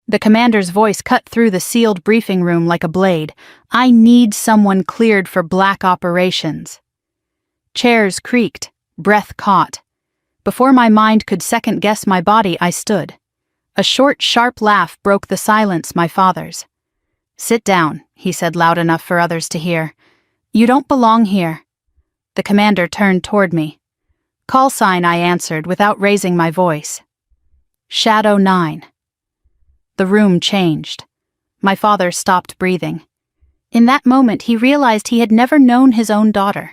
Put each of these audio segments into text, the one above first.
The commander's voice cut through the sealed briefing room like a blade. "I need someone cleared for black operations." Chairs creaked, breath caught. Before my mind could second-guess my body, I stood. A short, sharp laugh broke the silence, my father's. "Sit down," he said loud enough for others to hear. "You don't belong here." The commander turned toward me. "Call sign," I answered without raising my voice. "Shadow 9. The room changed. My father stopped breathing. In that moment, he realized he had never known his own daughter.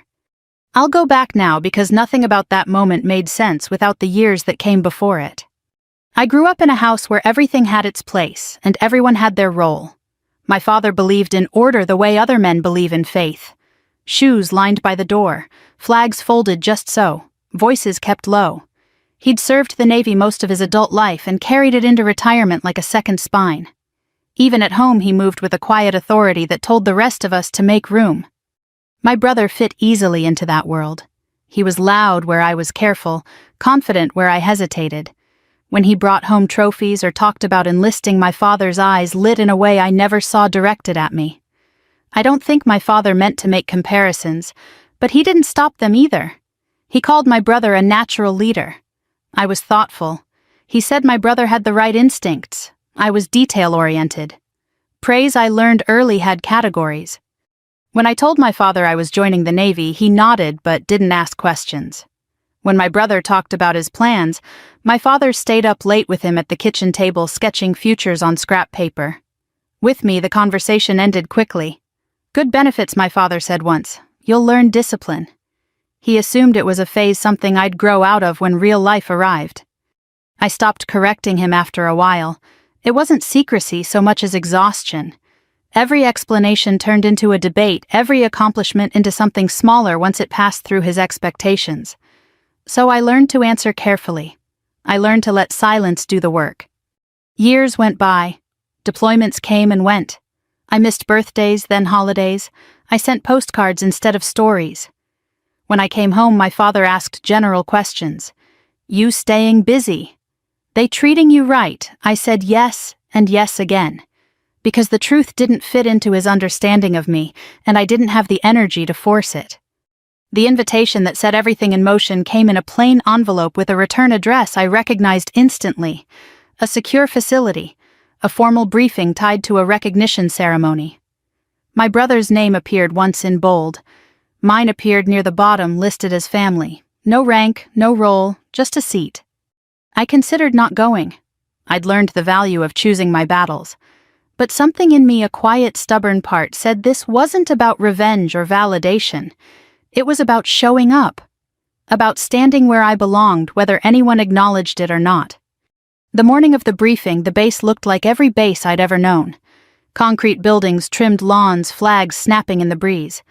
I'll go back now because nothing about that moment made sense without the years that came before it. I grew up in a house where everything had its place and everyone had their role. My father believed in order the way other men believe in faith. Shoes lined by the door, flags folded just so, voices kept low. He'd served the Navy most of his adult life and carried it into retirement like a second spine. Even at home, he moved with a quiet authority that told the rest of us to make room. My brother fit easily into that world. He was loud where I was careful, confident where I hesitated. When he brought home trophies or talked about enlisting, my father's eyes lit in a way I never saw directed at me. I don't think my father meant to make comparisons, but he didn't stop them either. He called my brother a natural leader. I was thoughtful. He said my brother had the right instincts. I was detail-oriented. Praise I learned early had categories. When I told my father I was joining the Navy, he nodded but didn't ask questions. When my brother talked about his plans, my father stayed up late with him at the kitchen table sketching futures on scrap paper. With me, the conversation ended quickly. "Good benefits," my father said once. "You'll learn discipline." He assumed it was a phase, something I'd grow out of when real life arrived. I stopped correcting him after a while. It wasn't secrecy so much as exhaustion. Every explanation turned into a debate, every accomplishment into something smaller once it passed through his expectations. So I learned to answer carefully. I learned to let silence do the work. Years went by. Deployments came and went. I missed birthdays, then holidays. I sent postcards instead of stories. When I came home, my father asked general questions. "You staying busy? They treating you right?" I said yes and yes again, because the truth didn't fit into his understanding of me, and I didn't have the energy to force it. The invitation that set everything in motion came in a plain envelope with a return address I recognized instantly. A secure facility, a formal briefing tied to a recognition ceremony. My brother's name appeared once in bold. Mine appeared near the bottom, listed as family. No rank, no role, just a seat. I considered not going. I'd learned the value of choosing my battles. But something in me, a quiet, stubborn part, said this wasn't about revenge or validation. It was about showing up. About standing where I belonged, whether anyone acknowledged it or not. The morning of the briefing, the base looked like every base I'd ever known. Concrete buildings, trimmed lawns, flags snapping in the breeze.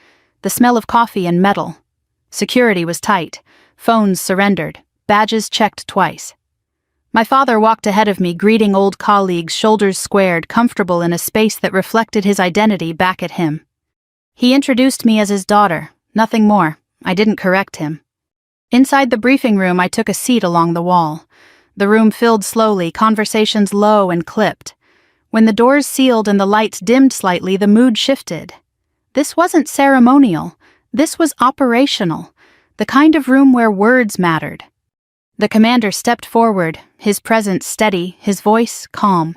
The smell of coffee and metal. Security was tight. Phones surrendered. Badges checked twice. My father walked ahead of me, greeting old colleagues, shoulders squared, comfortable in a space that reflected his identity back at him. He introduced me as his daughter, nothing more. I didn't correct him. Inside the briefing room, I took a seat along the wall. The room filled slowly, conversations low and clipped. When the doors sealed and the lights dimmed slightly, the mood shifted. This wasn't ceremonial. This was operational. The kind of room where words mattered. The commander stepped forward, his presence steady, his voice calm.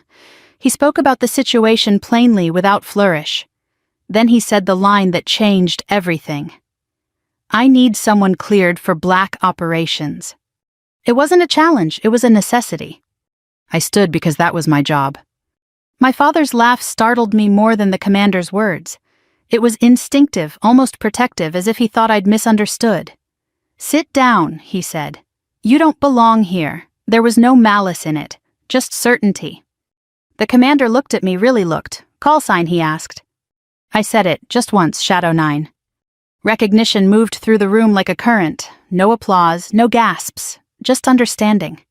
He spoke about the situation plainly without flourish. Then he said the line that changed everything. "I need someone cleared for black operations." It wasn't a challenge, it was a necessity. I stood because that was my job. My father's laugh startled me more than the commander's words. It was instinctive, almost protective, as if he thought I'd misunderstood. "Sit down," he said. "You don't belong here." There was no malice in it, just certainty. The commander looked at me, really looked. "Call sign," he asked. I said it, just once, Shadow 9. Recognition moved through the room like a current. No applause, no gasps, just understanding.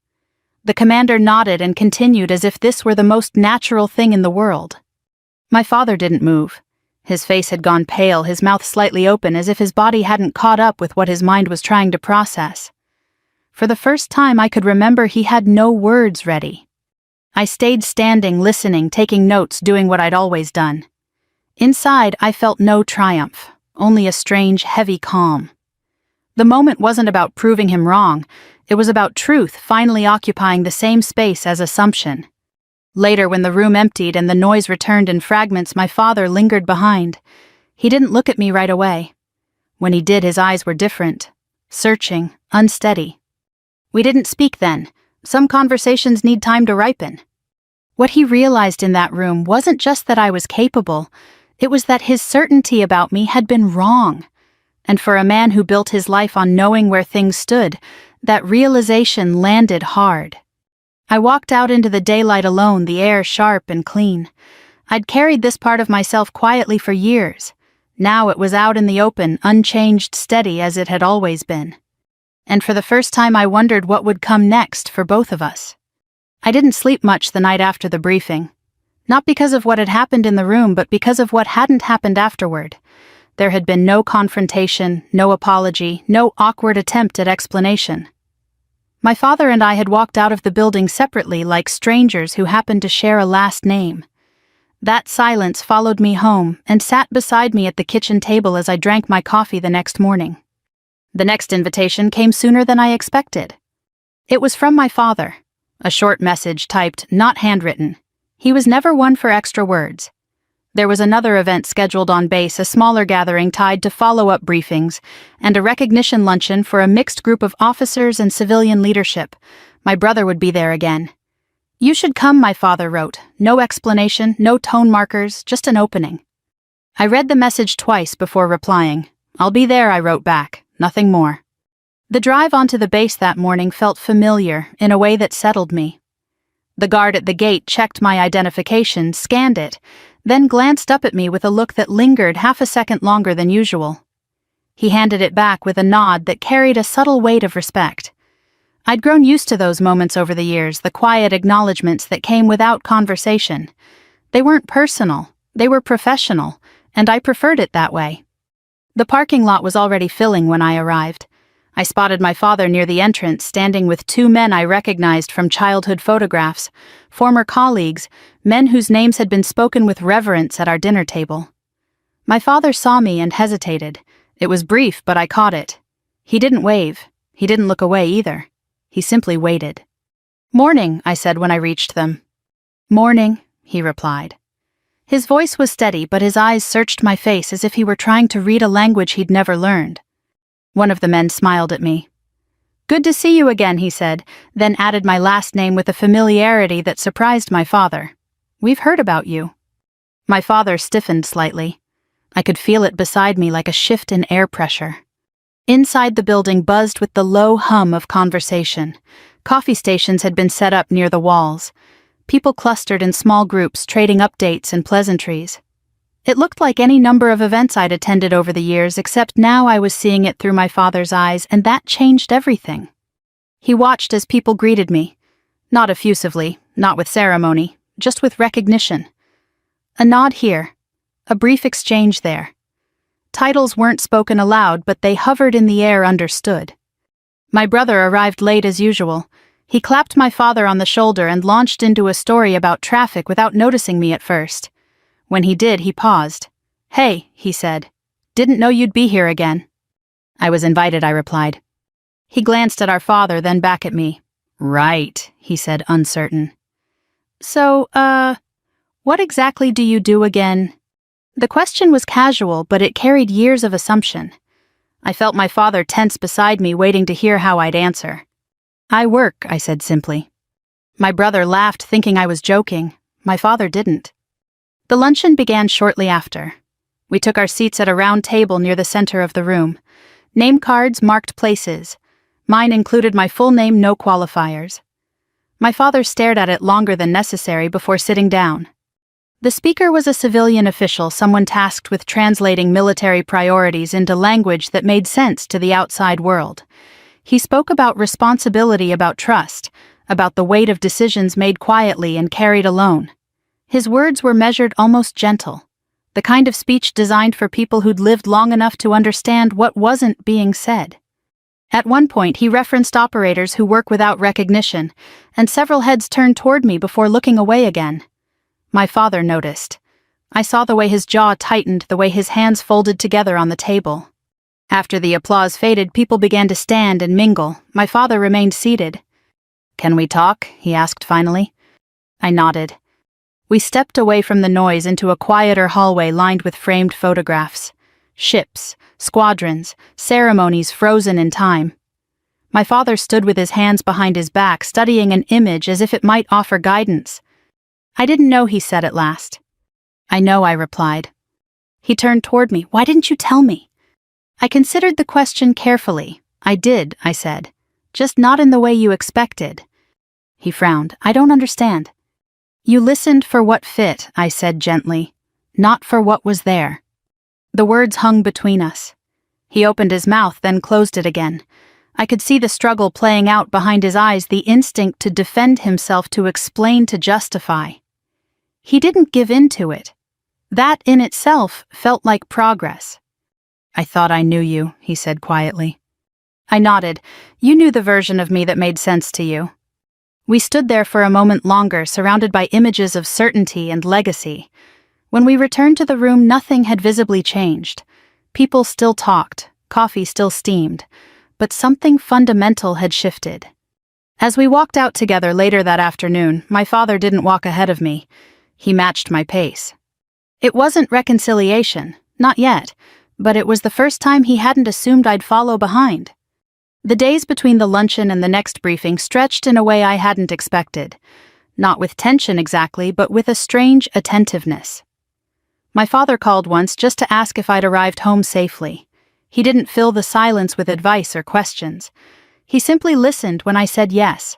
The commander nodded and continued as if this were the most natural thing in the world. My father didn't move. His face had gone pale, his mouth slightly open, as if his body hadn't caught up with what his mind was trying to process. For the first time I could remember, he had no words ready. I stayed standing, listening, taking notes, doing what I'd always done. Inside, I felt no triumph, only a strange, heavy calm. The moment wasn't about proving him wrong, it was about truth finally occupying the same space as assumption. Later, when the room emptied and the noise returned in fragments, my father lingered behind. He didn't look at me right away. When he did, his eyes were different, searching, unsteady. We didn't speak then. Some conversations need time to ripen. What he realized in that room wasn't just that I was capable, it was that his certainty about me had been wrong. And for a man who built his life on knowing where things stood, that realization landed hard. I walked out into the daylight alone, the air sharp and clean. I'd carried this part of myself quietly for years. Now it was out in the open, unchanged, steady as it had always been. And for the first time I wondered what would come next for both of us. I didn't sleep much the night after the briefing. Not because of what had happened in the room, but because of what hadn't happened afterward. There had been no confrontation, no apology, no awkward attempt at explanation. My father and I had walked out of the building separately like strangers who happened to share a last name. That silence followed me home and sat beside me at the kitchen table as I drank my coffee the next morning. The next invitation came sooner than I expected. It was from my father, a short message typed, not handwritten. He was never one for extra words. There was another event scheduled on base, a smaller gathering tied to follow-up briefings, and a recognition luncheon for a mixed group of officers and civilian leadership. My brother would be there again. "You should come," my father wrote. No explanation, no tone markers, just an opening. I read the message twice before replying. "I'll be there," I wrote back. Nothing more. The drive onto the base that morning felt familiar in a way that settled me. The guard at the gate checked my identification, scanned it, then glanced up at me with a look that lingered half a second longer than usual. He handed it back with a nod that carried a subtle weight of respect. I'd grown used to those moments over the years, the quiet acknowledgments that came without conversation. They weren't personal, they were professional, and I preferred it that way. The parking lot was already filling when I arrived. I spotted my father near the entrance, standing with two men I recognized from childhood photographs, former colleagues, men whose names had been spoken with reverence at our dinner table. My father saw me and hesitated. It was brief, but I caught it. He didn't wave. He didn't look away either. He simply waited. "Morning," I said when I reached them. "Morning," he replied. His voice was steady, but his eyes searched my face as if he were trying to read a language he'd never learned. One of the men smiled at me. "Good to see you again," he said, then added my last name with a familiarity that surprised my father. "We've heard about you." My father stiffened slightly. I could feel it beside me like a shift in air pressure. Inside the building buzzed with the low hum of conversation. Coffee stations had been set up near the walls. People clustered in small groups, trading updates and pleasantries. It looked like any number of events I'd attended over the years, except now I was seeing it through my father's eyes, and that changed everything. He watched as people greeted me. Not effusively, not with ceremony, just with recognition. A nod here, a brief exchange there. Titles weren't spoken aloud, but they hovered in the air understood. My brother arrived late as usual. He clapped my father on the shoulder and launched into a story about traffic without noticing me at first. When he did, he paused. "Hey," he said. "Didn't know you'd be here again." "I was invited," I replied. He glanced at our father, then back at me. "Right," he said, uncertain. "So, what exactly do you do again?" The question was casual, but it carried years of assumption. I felt my father tense beside me, waiting to hear how I'd answer. "I work," I said simply. My brother laughed, thinking I was joking. My father didn't. The luncheon began shortly after. We took our seats at a round table near the center of the room. Name cards marked places. Mine included my full name, no qualifiers. My father stared at it longer than necessary before sitting down. The speaker was a civilian official, someone tasked with translating military priorities into language that made sense to the outside world. He spoke about responsibility, about trust, about the weight of decisions made quietly and carried alone. His words were measured, almost gentle, the kind of speech designed for people who'd lived long enough to understand what wasn't being said. At one point, he referenced operators who work without recognition, and several heads turned toward me before looking away again. My father noticed. I saw the way his jaw tightened, the way his hands folded together on the table. After the applause faded, people began to stand and mingle. My father remained seated. "Can we talk?" he asked finally. I nodded. We stepped away from the noise into a quieter hallway lined with framed photographs. Ships, squadrons, ceremonies frozen in time. My father stood with his hands behind his back, studying an image as if it might offer guidance. "I didn't know," he said at last. "I know," I replied. He turned toward me. "Why didn't you tell me?" I considered the question carefully. "I did," I said. "Just not in the way you expected." He frowned. "I don't understand." "You listened for what fit," I said gently, "not for what was there." The words hung between us. He opened his mouth, then closed it again. I could see the struggle playing out behind his eyes, the instinct to defend himself, to explain, to justify. He didn't give in to it. That in itself felt like progress. "I thought I knew you," he said quietly. I nodded. "You knew the version of me that made sense to you." We stood there for a moment longer, surrounded by images of certainty and legacy. When we returned to the room, nothing had visibly changed. People still talked, coffee still steamed, but something fundamental had shifted. As we walked out together later that afternoon, my father didn't walk ahead of me. He matched my pace. It wasn't reconciliation, not yet, but it was the first time he hadn't assumed I'd follow behind. The days between the luncheon and the next briefing stretched in a way I hadn't expected. Not with tension exactly, but with a strange attentiveness. My father called once just to ask if I'd arrived home safely. He didn't fill the silence with advice or questions. He simply listened when I said yes.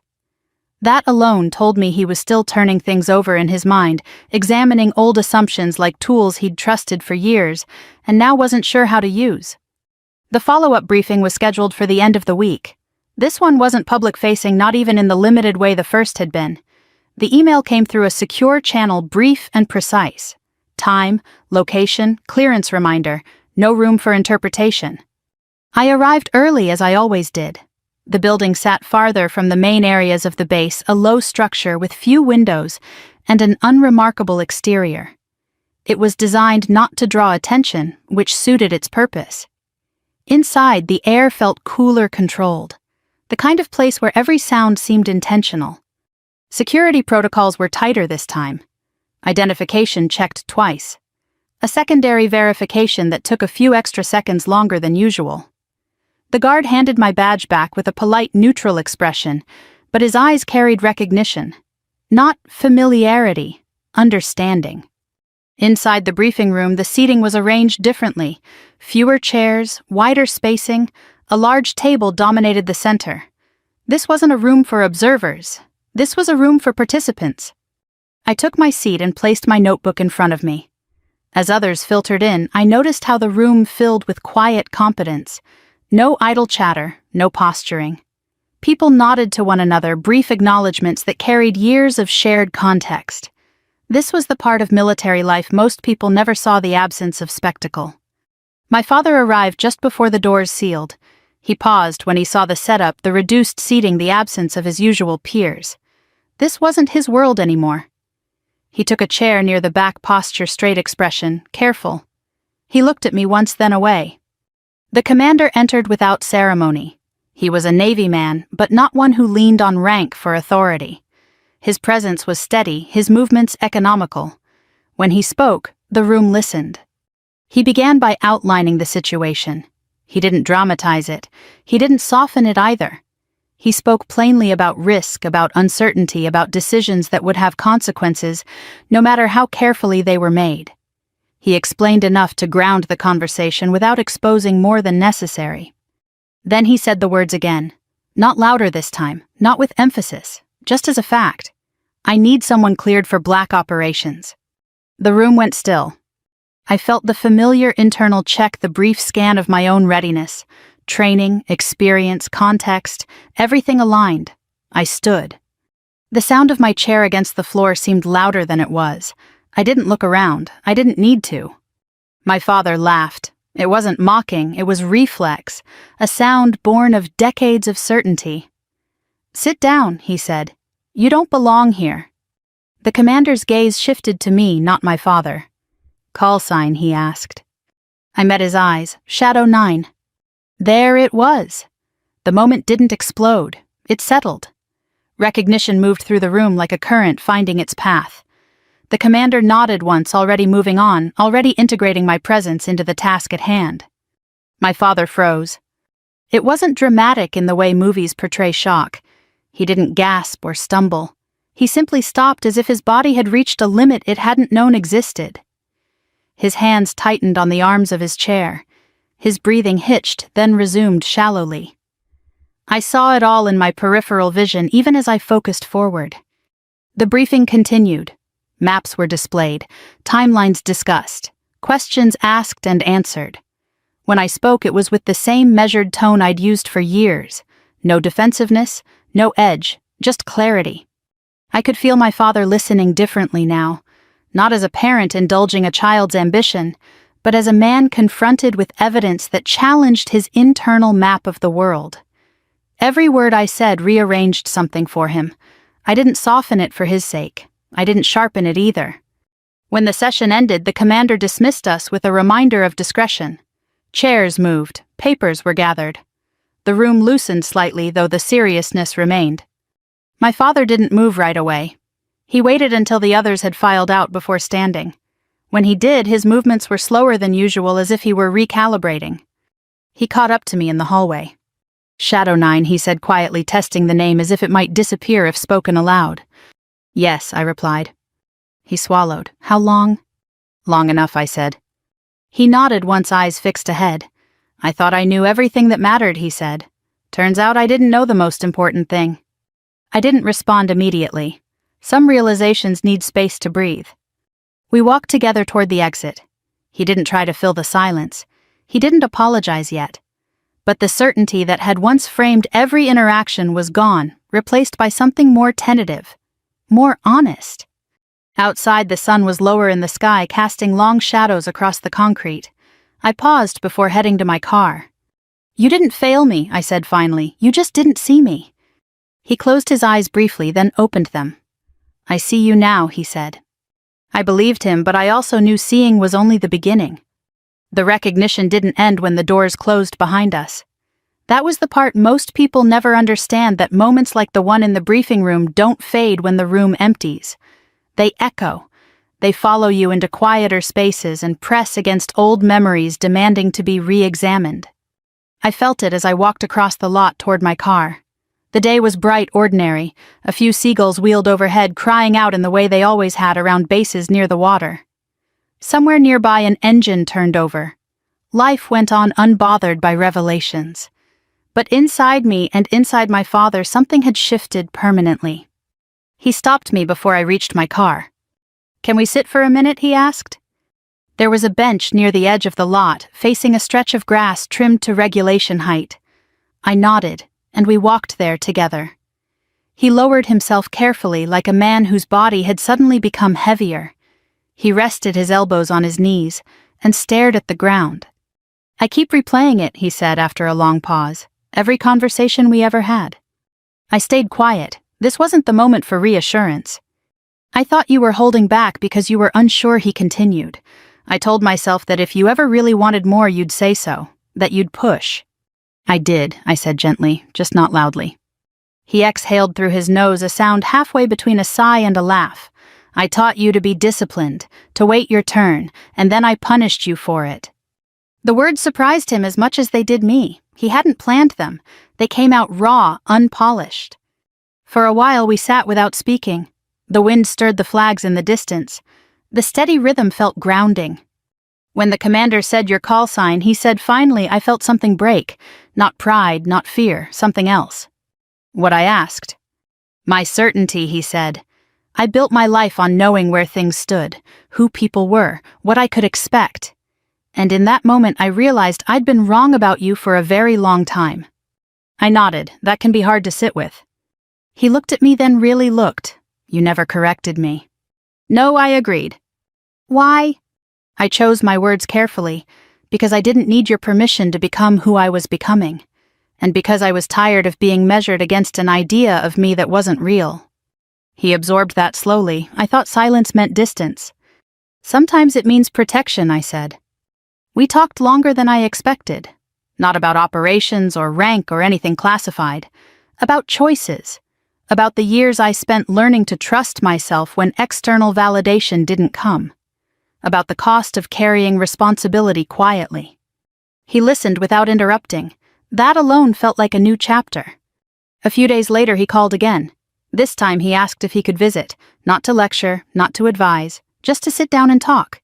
That alone told me he was still turning things over in his mind, examining old assumptions like tools he'd trusted for years, and now wasn't sure how to use. The follow-up briefing was scheduled for the end of the week. This one wasn't public-facing, not even in the limited way the first had been. The email came through a secure channel, brief and precise. Time, location, clearance reminder, no room for interpretation. I arrived early, as I always did. The building sat farther from the main areas of the base, a low structure with few windows and an unremarkable exterior. It was designed not to draw attention, which suited its purpose. Inside, the air felt cooler, controlled, the kind of place where every sound seemed intentional. Security protocols were tighter this time. Identification checked twice. A secondary verification that took a few extra seconds longer than usual. The guard handed my badge back with a polite, neutral expression, but his eyes carried recognition. Not familiarity, understanding. Inside the briefing room, the seating was arranged differently. Fewer chairs, wider spacing, a large table dominated the center. This wasn't a room for observers. This was a room for participants. I took my seat and placed my notebook in front of me. As others filtered in, I noticed how the room filled with quiet competence. No idle chatter, no posturing. People nodded to one another, brief acknowledgments that carried years of shared context. This was the part of military life most people never saw, the absence of spectacle. My father arrived just before the doors sealed. He paused when he saw the setup, the reduced seating, the absence of his usual peers. This wasn't his world anymore. He took a chair near the back, posture straight, expression careful. He looked at me once, then away. The commander entered without ceremony. He was a Navy man, but not one who leaned on rank for authority. His presence was steady, his movements economical. When he spoke, the room listened. He began by outlining the situation. He didn't dramatize it. He didn't soften it either. He spoke plainly about risk, about uncertainty, about decisions that would have consequences, no matter how carefully they were made. He explained enough to ground the conversation without exposing more than necessary. Then he said the words again, not louder this time, not with emphasis, just as a fact. I need someone cleared for black operations. The room went still. I felt the familiar internal check, the brief scan of my own readiness. Training, experience, context, everything aligned. I stood. The sound of my chair against the floor seemed louder than it was. I didn't look around. I didn't need to. My father laughed, It wasn't mocking, it was reflex, a sound born of decades of certainty. "Sit down," he said. "You don't belong here." The commander's gaze shifted to me, not my father. "Call sign," he asked. I met his eyes, Shadow 9. There it was. The moment didn't explode, it settled. Recognition moved through the room like a current finding its path. The commander nodded once, already moving on, already integrating my presence into the task at hand. My father froze. It wasn't dramatic in the way movies portray shock. He didn't gasp or stumble. He simply stopped as if his body had reached a limit it hadn't known existed. His hands tightened on the arms of his chair. His breathing hitched, then resumed shallowly. I saw it all in my peripheral vision even as I focused forward. The briefing continued. Maps were displayed, timelines discussed, questions asked and answered. When I spoke, it was with the same measured tone I'd used for years. No defensiveness, no edge, just clarity. I could feel my father listening differently now, not as a parent indulging a child's ambition, but as a man confronted with evidence that challenged his internal map of the world. Every word I said rearranged something for him. I didn't soften it for his sake. I didn't sharpen it either. When the session ended, the commander dismissed us with a reminder of discretion. Chairs moved, papers were gathered. The room loosened slightly, though the seriousness remained. My father didn't move right away. He waited until the others had filed out before standing. When he did, his movements were slower than usual, as if he were recalibrating. He caught up to me in the hallway. "Shadow 9, he said quietly, testing the name as if it might disappear if spoken aloud. "Yes," I replied. He swallowed. "How long?" "Long enough," I said. He nodded once, eyes fixed ahead. "I thought I knew everything that mattered," he said. "Turns out I didn't know the most important thing." I didn't respond immediately. Some realizations need space to breathe. We walked together toward the exit. He didn't try to fill the silence. He didn't apologize yet. But the certainty that had once framed every interaction was gone, replaced by something more tentative, more honest. Outside, the sun was lower in the sky, casting long shadows across the concrete. I paused before heading to my car. "You didn't fail me," I said finally. "You just didn't see me." He closed his eyes briefly, then opened them. "I see you now," he said. I believed him, but I also knew seeing was only the beginning. The recognition didn't end when the doors closed behind us. That was the part most people never understand, that moments like the one in the briefing room don't fade when the room empties. They echo. They follow you into quieter spaces and press against old memories demanding to be re-examined. I felt it as I walked across the lot toward my car. The day was bright, ordinary. A few seagulls wheeled overhead, crying out in the way they always had around bases near the water. Somewhere nearby, an engine turned over. Life went on unbothered by revelations. But inside me and inside my father, something had shifted permanently. He stopped me before I reached my car. "Can we sit for a minute?" he asked. There was a bench near the edge of the lot, facing a stretch of grass trimmed to regulation height. I nodded, and we walked there together. He lowered himself carefully, like a man whose body had suddenly become heavier. He rested his elbows on his knees and stared at the ground. "I keep replaying it," he said after a long pause. "Every conversation we ever had." I stayed quiet. This wasn't the moment for reassurance. "I thought you were holding back because you were unsure," he continued. "I told myself that if you ever really wanted more, you'd say so, that you'd push." "I did," I said gently, just not loudly. He exhaled through his nose, a sound halfway between a sigh and a laugh. "I taught you to be disciplined, to wait your turn, and then I punished you for it." The words surprised him as much as they did me. He hadn't planned them. They came out raw, unpolished. For a while we sat without speaking. The wind stirred the flags in the distance. The steady rhythm felt grounding. When the commander said your call sign, he said finally, I felt something break. Not pride, not fear, something else. What I asked. "My certainty," he said. "I built my life on knowing where things stood, who people were, what I could expect. And in that moment I realized I'd been wrong about you for a very long time." I nodded. That can be hard to sit with. He looked at me, then really looked. "You never corrected me." "No," I agreed. "Why?" I chose my words carefully. because I didn't need your permission to become who I was becoming, and because I was tired of being measured against an idea of me that wasn't real." He absorbed that slowly. I thought silence meant distance. "Sometimes it means protection," I said. We talked longer than I expected. Not about operations or rank or anything classified. About choices. About the years I spent learning to trust myself when external validation didn't come. About the cost of carrying responsibility quietly. He listened without interrupting. That alone felt like a new chapter. A few days later he called again. This time he asked if he could visit, not to lecture, not to advise, just to sit down and talk.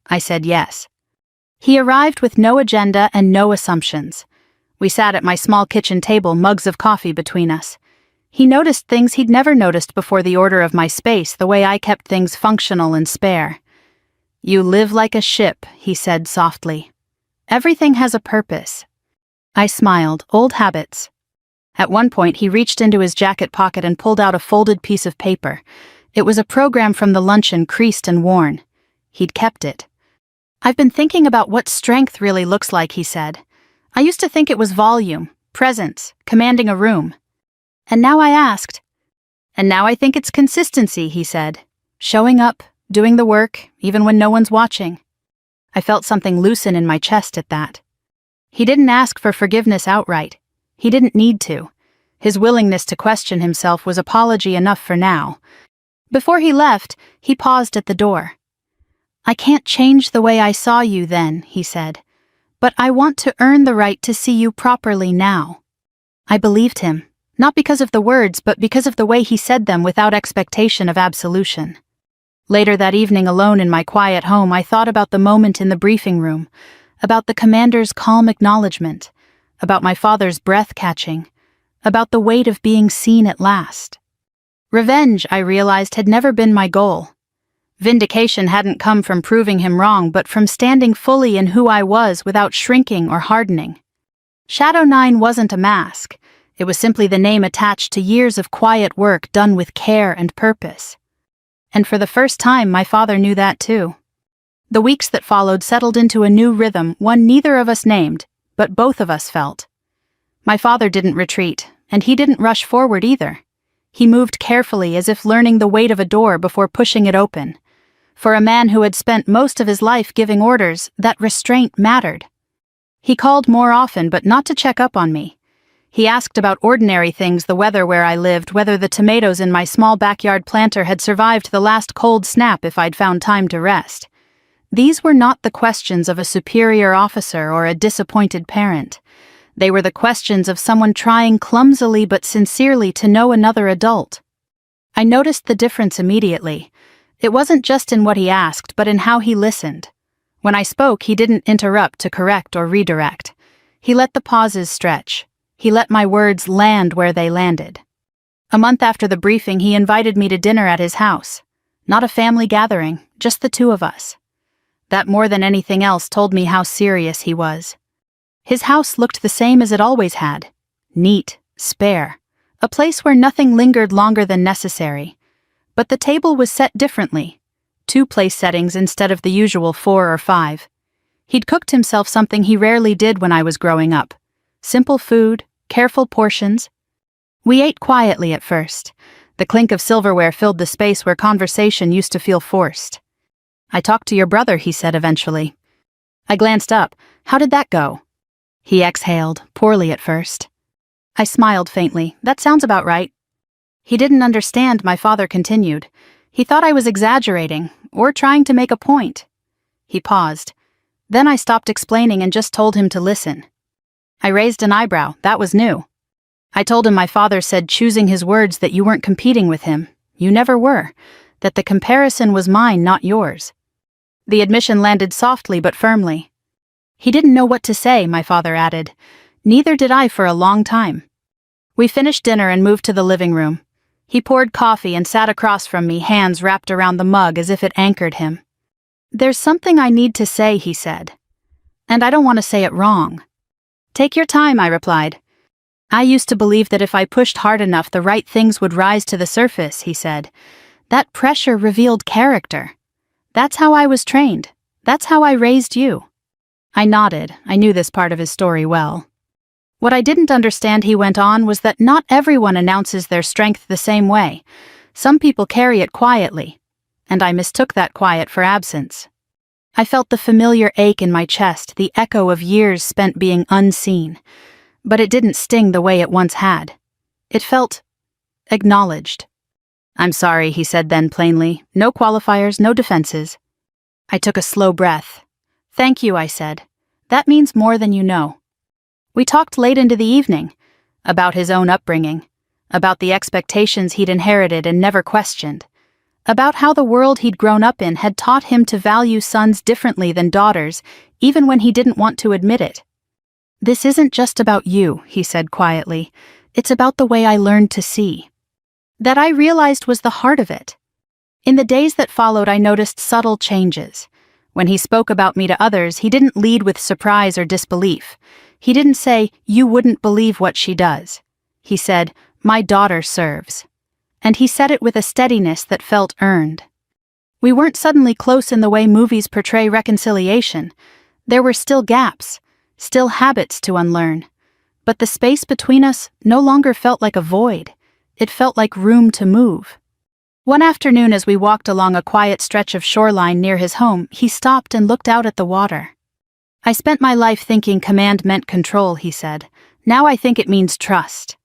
I said yes. He arrived with no agenda and no assumptions. We sat at my small kitchen table, mugs of coffee between us. He noticed things he'd never noticed before, the order of my space, the way I kept things functional and spare. "You live like a ship," he said softly. "Everything has a purpose." I smiled. Old habits. At one point he reached into his jacket pocket and pulled out a folded piece of paper. It was a program from the luncheon, creased and worn. He'd kept it. "I've been thinking about what strength really looks like," he said. "I used to think it was volume, presence, commanding a room. And now I asked. And now I think it's consistency," he said. "Showing up, doing the work, even when no one's watching." I felt something loosen in my chest at that. He didn't ask for forgiveness outright. He didn't need to. His willingness to question himself was apology enough for now. Before he left, he paused at the door. "I can't change the way I saw you then," he said, "but I want to earn the right to see you properly now." I believed him, not because of the words, but because of the way he said them without expectation of absolution. Later that evening, alone in my quiet home, I thought about the moment in the briefing room, about the commander's calm acknowledgement, about my father's breath catching, about the weight of being seen at last. Revenge, I realized, had never been my goal. Vindication hadn't come from proving him wrong, but from standing fully in who I was without shrinking or hardening. Shadow 9 wasn't a mask. It was simply the name attached to years of quiet work done with care and purpose. And for the first time, my father knew that too. The weeks that followed settled into a new rhythm, one neither of us named, but both of us felt. My father didn't retreat, and he didn't rush forward either. He moved carefully, as if learning the weight of a door before pushing it open. For a man who had spent most of his life giving orders, that restraint mattered. He called more often, but not to check up on me. He asked about ordinary things, the weather where I lived, whether the tomatoes in my small backyard planter had survived the last cold snap, if I'd found time to rest. These were not the questions of a superior officer or a disappointed parent. They were the questions of someone trying clumsily but sincerely to know another adult. I noticed the difference immediately. It wasn't just in what he asked, but in how he listened. When I spoke, he didn't interrupt to correct or redirect. He let the pauses stretch. He let my words land where they landed. A month after the briefing, he invited me to dinner at his house. Not a family gathering, just the two of us. That more than anything else told me how serious he was. His house looked the same as it always had. Neat, spare, a place where nothing lingered longer than necessary. But the table was set differently. 2 place settings instead of the usual 4 or 5. He'd cooked himself something he rarely did when I was growing up. Simple food, careful portions. We ate quietly at first. The clink of silverware filled the space where conversation used to feel forced. "I talked to your brother," he said eventually. I glanced up. "How did that go?" He exhaled, poorly at first. I smiled faintly. "That sounds about right." He didn't understand, my father continued. He thought I was exaggerating, or trying to make a point. He paused. Then I stopped explaining and just told him to listen. I raised an eyebrow. That was new. I told him my father said, choosing his words, that you weren't competing with him. You never were. That the comparison was mine, not yours. The admission landed softly but firmly. He didn't know what to say, my father added. Neither did I for a long time. We finished dinner and moved to the living room. He poured coffee and sat across from me, hands wrapped around the mug as if it anchored him. "There's something I need to say," he said. "And I don't want to say it wrong." "Take your time," I replied. "I used to believe that if I pushed hard enough, the right things would rise to the surface," he said. "That pressure revealed character. That's how I was trained. That's how I raised you." I nodded. I knew this part of his story well. What I didn't understand, he went on, was that not everyone announces their strength the same way. Some people carry it quietly, and I mistook that quiet for absence. I felt the familiar ache in my chest, the echo of years spent being unseen, but it didn't sting the way it once had. It felt acknowledged. "I'm sorry," he said then plainly. "No qualifiers, no defenses." I took a slow breath. "Thank you," I said. "That means more than you know." We talked late into the evening, about his own upbringing, about the expectations he'd inherited and never questioned, about how the world he'd grown up in had taught him to value sons differently than daughters, even when he didn't want to admit it. "This isn't just about you," he said quietly. "It's about the way I learned to see." That I realized was the heart of it. In the days that followed, I noticed subtle changes. When he spoke about me to others, he didn't lead with surprise or disbelief. He didn't say, "You wouldn't believe what she does." He said, "My daughter serves." And he said it with a steadiness that felt earned. We weren't suddenly close in the way movies portray reconciliation. There were still gaps, still habits to unlearn. But the space between us no longer felt like a void. It felt like room to move. One afternoon, as we walked along a quiet stretch of shoreline near his home, he stopped and looked out at the water. "I spent my life thinking command meant control," he said. "Now I think it means trust."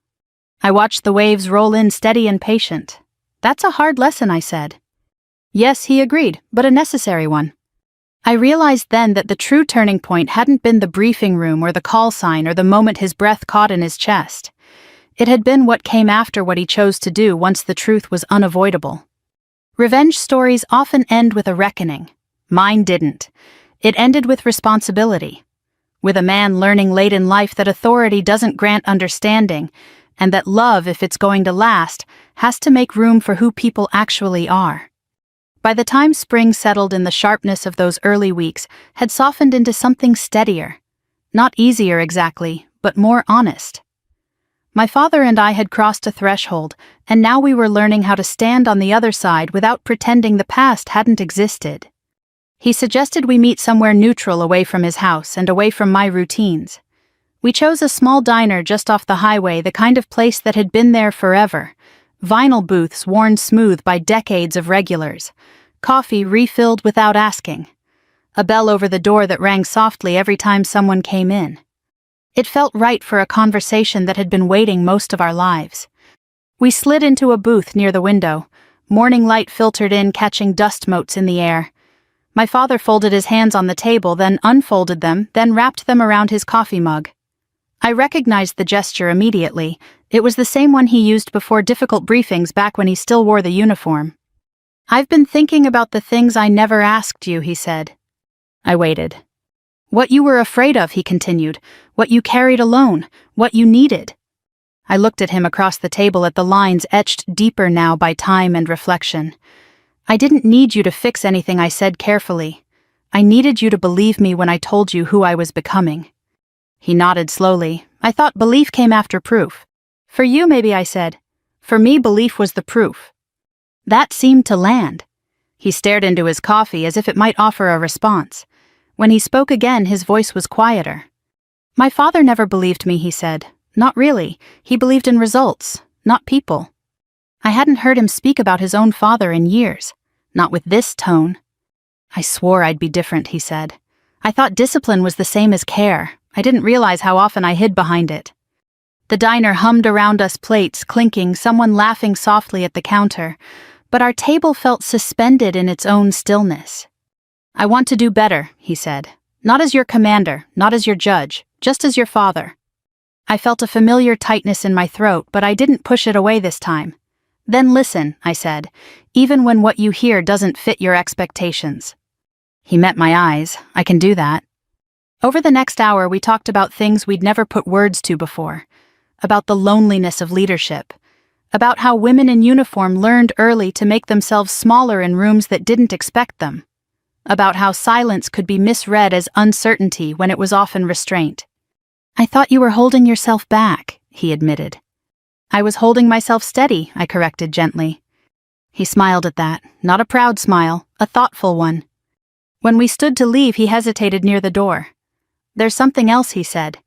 I watched the waves roll in steady and patient. "That's a hard lesson," I said. "Yes," he agreed, "but a necessary one." I realized then that the true turning point hadn't been the briefing room or the call sign or the moment his breath caught in his chest. It had been what came after what he chose to do once the truth was unavoidable. Revenge stories often end with a reckoning. Mine didn't. It ended with responsibility. With a man learning late in life that authority doesn't grant understanding, and that love, if it's going to last, has to make room for who people actually are. By the time spring settled in, the sharpness of those early weeks had softened into something steadier. Not easier exactly, but more honest. My father and I had crossed a threshold, and now we were learning how to stand on the other side without pretending the past hadn't existed. He suggested we meet somewhere neutral, away from his house and away from my routines. We chose a small diner just off the highway, the kind of place that had been there forever. Vinyl booths worn smooth by decades of regulars. Coffee refilled without asking. A bell over the door that rang softly every time someone came in. It felt right for a conversation that had been waiting most of our lives. We slid into a booth near the window. Morning light filtered in, catching dust motes in the air. My father folded his hands on the table, then unfolded them, then wrapped them around his coffee mug. I recognized the gesture immediately. It was the same one he used before difficult briefings back when he still wore the uniform. "I've been thinking about the things I never asked you," he said. I waited. "What you were afraid of," he continued. "What you carried alone. What you needed." I looked at him across the table, at the lines etched deeper now by time and reflection. "I didn't need you to fix anything," I said carefully. "I needed you to believe me when I told you who I was becoming." He nodded slowly. "I thought belief came after proof." "For you, maybe," I said. "For me, belief was the proof." That seemed to land. He stared into his coffee as if it might offer a response. When he spoke again, his voice was quieter. "My father never believed me," he said. "Not really. He believed in results, not people." I hadn't heard him speak about his own father in years. Not with this tone. "I swore I'd be different," he said. "I thought discipline was the same as care. I didn't realize how often I hid behind it." The diner hummed around us, plates clinking, someone laughing softly at the counter, but our table felt suspended in its own stillness. "I want to do better," he said. "Not as your commander, not as your judge, just as your father." I felt a familiar tightness in my throat, but I didn't push it away this time. "Then listen," I said, "even when what you hear doesn't fit your expectations." He met my eyes. "I can do that." Over the next hour, we talked about things we'd never put words to before. About the loneliness of leadership. About how women in uniform learned early to make themselves smaller in rooms that didn't expect them. About how silence could be misread as uncertainty when it was often restraint. "I thought you were holding yourself back," he admitted. "I was holding myself steady," I corrected gently. He smiled at that, not a proud smile, a thoughtful one. When we stood to leave, he hesitated near the door. There's something else, he said.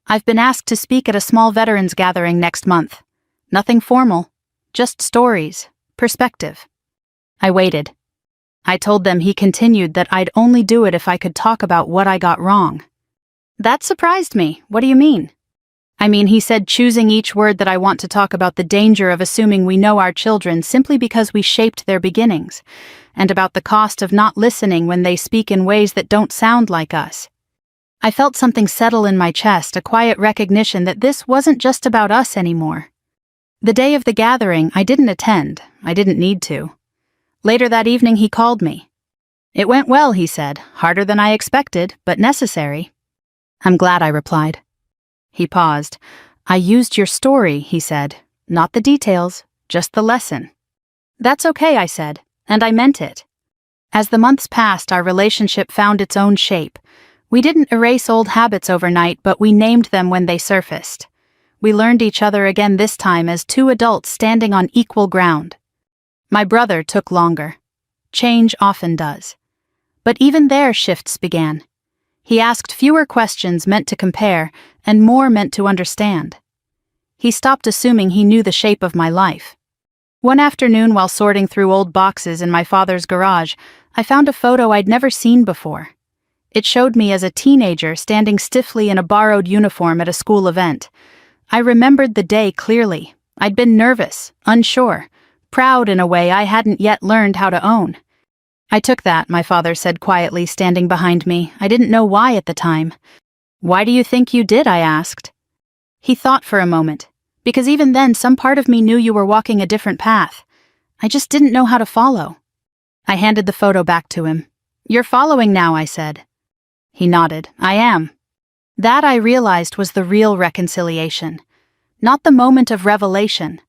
I've been asked to speak at a small veterans gathering next month. Nothing formal, just stories, perspective. I waited. I told them he continued that I'd only do it if I could talk about what I got wrong. That surprised me. What do you mean? I mean, he said, choosing each word that I want to talk about the danger of assuming we know our children simply because we shaped their beginnings, and about the cost of not listening when they speak in ways that don't sound like us. I felt something settle in my chest, a quiet recognition that this wasn't just about us anymore. The day of the gathering, I didn't attend. I didn't need to. Later that evening, he called me. It went well, he said, harder than I expected, but necessary. I'm glad, I replied. He paused. I used your story, he said. Not the details, just the lesson. That's okay, I said, and I meant it. As the months passed, our relationship found its own shape. We didn't erase old habits overnight, but we named them when they surfaced. We learned each other again, this time as two adults standing on equal ground. My brother took longer. Change often does. But even there, shifts began. He asked fewer questions meant to compare, and more meant to understand. He stopped assuming he knew the shape of my life. One afternoon, while sorting through old boxes in my father's garage, I found a photo I'd never seen before. It showed me as a teenager standing stiffly in a borrowed uniform at a school event. I remembered the day clearly. I'd been nervous, unsure, proud in a way I hadn't yet learned how to own. I took that, my father said quietly, standing behind me. I didn't know why at the time. Why do you think you did? I asked. He thought for a moment. Because even then, some part of me knew you were walking a different path. I just didn't know how to follow. I handed the photo back to him. You're following now, I said. He nodded. I am. That, I realized, was the real reconciliation. Not the moment of revelation.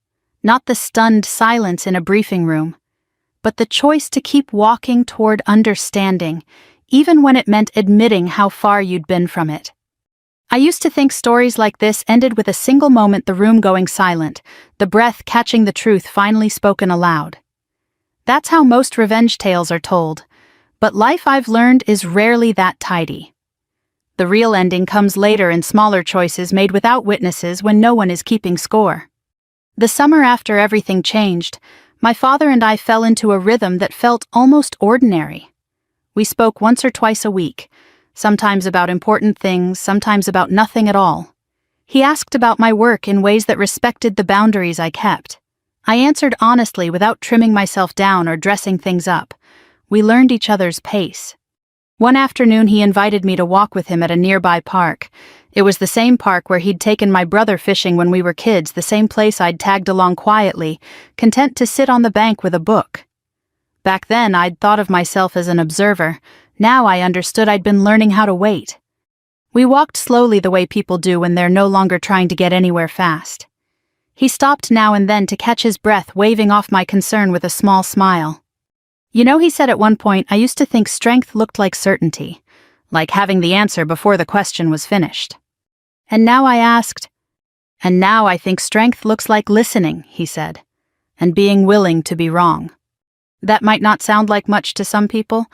Not the stunned silence in a briefing room. But the choice to keep walking toward understanding, even when it meant admitting how far you'd been from it. I used to think stories like this ended with a single moment, the room going silent, the breath catching the truth finally spoken aloud. That's how most revenge tales are told, but life, I've learned, is rarely that tidy. The real ending comes later in smaller choices made without witnesses when no one is keeping score. The summer after everything changed, my father and I fell into a rhythm that felt almost ordinary. We spoke once or twice a week, sometimes about important things, sometimes about nothing at all. He asked about my work in ways that respected the boundaries I kept. I answered honestly without trimming myself down or dressing things up. We learned each other's pace. One afternoon, he invited me to walk with him at a nearby park. It was the same park where he'd taken my brother fishing when we were kids, the same place I'd tagged along quietly, content to sit on the bank with a book. Back then, I'd thought of myself as an observer. Now I understood I'd been learning how to wait. We walked slowly, the way people do when they're no longer trying to get anywhere fast. He stopped now and then to catch his breath, waving off my concern with a small smile. You know, he said at one point, I used to think strength looked like certainty, like having the answer before the question was finished. And now I think strength looks like listening, he said, and being willing to be wrong. That might not sound like much to some people,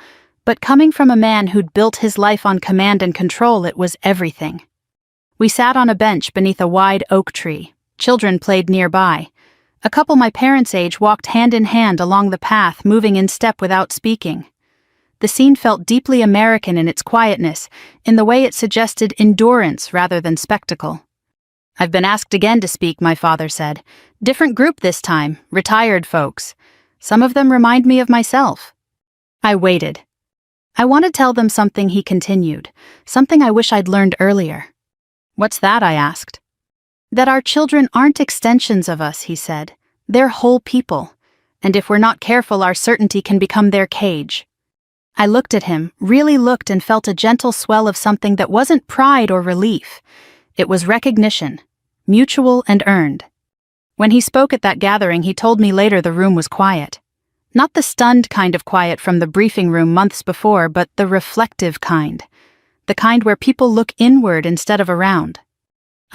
but coming from a man who'd built his life on command and control, it was everything. We sat on a bench beneath a wide oak tree. Children played nearby. A couple my parents' age walked hand in hand along the path, moving in step without speaking. The scene felt deeply American in its quietness, in the way it suggested endurance rather than spectacle. I've been asked again to speak, my father said. Different group this time, retired folks. Some of them remind me of myself. I waited. I want to tell them something, he continued, something I wish I'd learned earlier. What's that? I asked. That our children aren't extensions of us, he said. They're whole people, and if we're not careful, our certainty can become their cage. I looked at him, really looked, and felt a gentle swell of something that wasn't pride or relief. It was recognition, mutual and earned. When he spoke at that gathering, he told me later the room was quiet. Not the stunned kind of quiet from the briefing room months before, but the reflective kind. The kind where people look inward instead of around.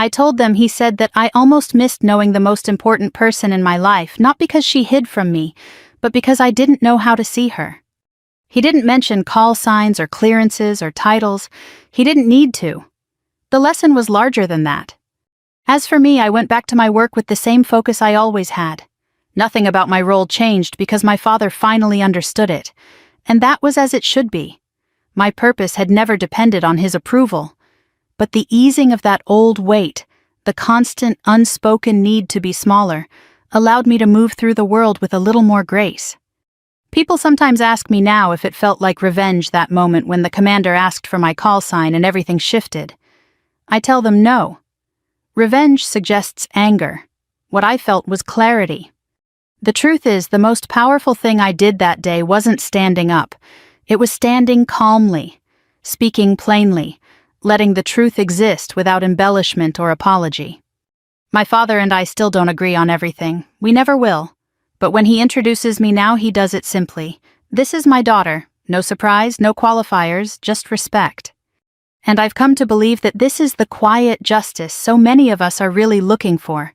I told them, he said, that I almost missed knowing the most important person in my life, not because she hid from me, but because I didn't know how to see her. He didn't mention call signs or clearances or titles. He didn't need to. The lesson was larger than that. As for me, I went back to my work with the same focus I always had. Nothing about my role changed because my father finally understood it. And that was as it should be. My purpose had never depended on his approval. But the easing of that old weight, the constant, unspoken need to be smaller, allowed me to move through the world with a little more grace. People sometimes ask me now if it felt like revenge that moment when the commander asked for my call sign and everything shifted. I tell them no. Revenge suggests anger. What I felt was clarity. The truth is, the most powerful thing I did that day wasn't standing up. It was standing calmly, speaking plainly, letting the truth exist without embellishment or apology. My father and I still don't agree on everything. We never will. But when he introduces me now, he does it simply. This is my daughter. No surprise, no qualifiers, just respect. And I've come to believe that this is the quiet justice so many of us are really looking for.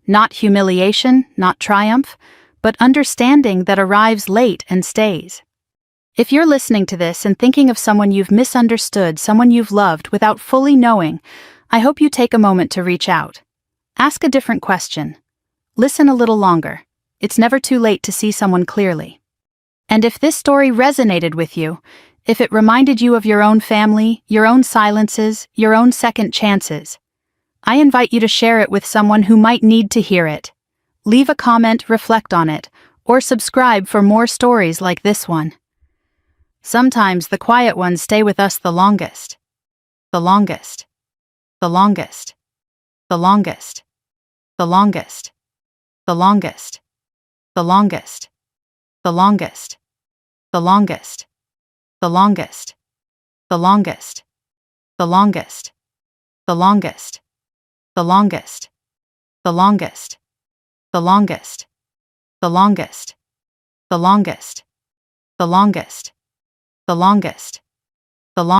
Not humiliation, not triumph, but understanding that arrives late and stays. If you're listening to this and thinking of someone you've misunderstood, someone you've loved without fully knowing, I hope you take a moment to reach out. Ask a different question. Listen a little longer. It's never too late to see someone clearly. And if this story resonated with you, if it reminded you of your own family, your own silences, your own second chances, I invite you to share it with someone who might need to hear it. Leave a comment, reflect on it, or subscribe for more stories like this one. Sometimes the quiet ones stay with us the longest. The longest. The longest. The longest. The longest. The longest. The longest. The longest. The longest. The longest. The longest. The longest. The longest. The longest. The longest. The longest. The longest. The longest. The longest. The longest.